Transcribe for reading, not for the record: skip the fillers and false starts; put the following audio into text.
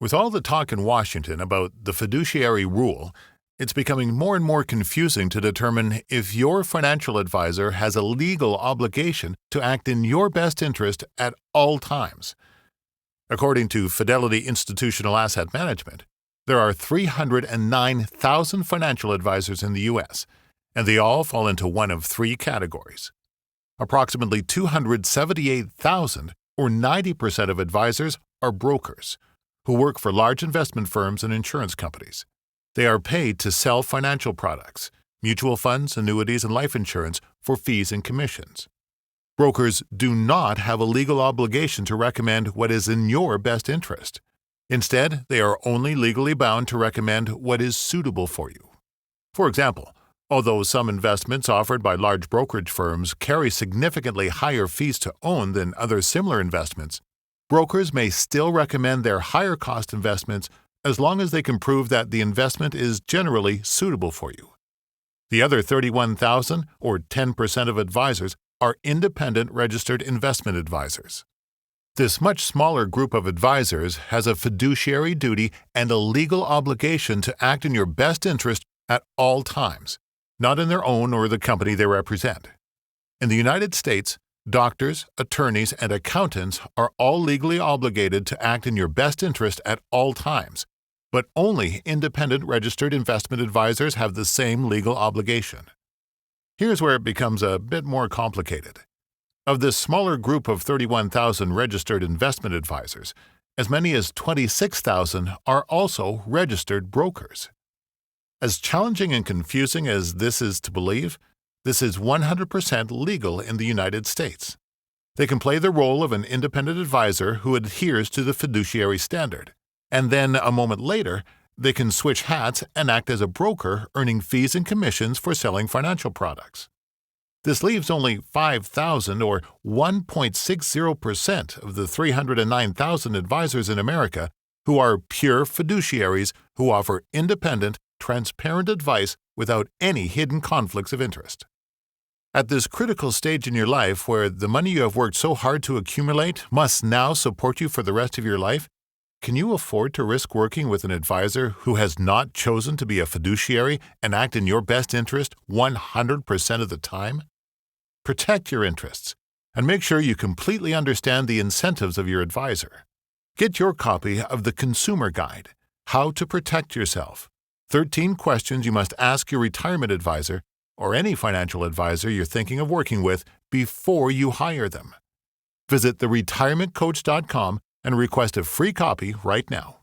With all the talk in Washington about the fiduciary rule, it's becoming more and more confusing to determine if your financial advisor has a legal obligation to act in your best interest at all times. According to Fidelity Institutional Asset Management, there are 309,000 financial advisors in the U.S., and they all fall into one of three categories. Approximately 278,000, or 90% of advisors, are brokers, who work for large investment firms and insurance companies. They are paid to sell financial products, mutual funds, annuities, and life insurance for fees and commissions. Brokers do not have a legal obligation to recommend what is in your best interest. Instead, they are only legally bound to recommend what is suitable for you. For example, although some investments offered by large brokerage firms carry significantly higher fees to own than other similar investments, brokers may still recommend their higher-cost investments as long as they can prove that the investment is generally suitable for you. The other 31,000, or 10% of advisors, are independent registered investment advisors. This much smaller group of advisors has a fiduciary duty and a legal obligation to act in your best interest at all times, not in their own or the company they represent. In the United States, doctors, attorneys, and accountants are all legally obligated to act in your best interest at all times, but only independent registered investment advisors have the same legal obligation. Here's where it becomes a bit more complicated. Of this smaller group of 31,000 registered investment advisors, as many as 26,000 are also registered brokers. As challenging and confusing as this is to believe, this is 100% legal in the United States. They can play the role of an independent advisor who adheres to the fiduciary standard, and then a moment later, they can switch hats and act as a broker earning fees and commissions for selling financial products. This leaves only 5,000 or 1.60% of the 309,000 advisors in America who are pure fiduciaries who offer independent, transparent advice without any hidden conflicts of interest. At this critical stage in your life where the money you have worked so hard to accumulate must now support you for the rest of your life, can you afford to risk working with an advisor who has not chosen to be a fiduciary and act in your best interest 100% of the time? Protect your interests and make sure you completely understand the incentives of your advisor. Get your copy of the Consumer Guide, How to Protect Yourself. 13 questions you must ask your retirement advisor or any financial advisor you're thinking of working with before you hire them. Visit theretirementcoach.com and request a free copy right now.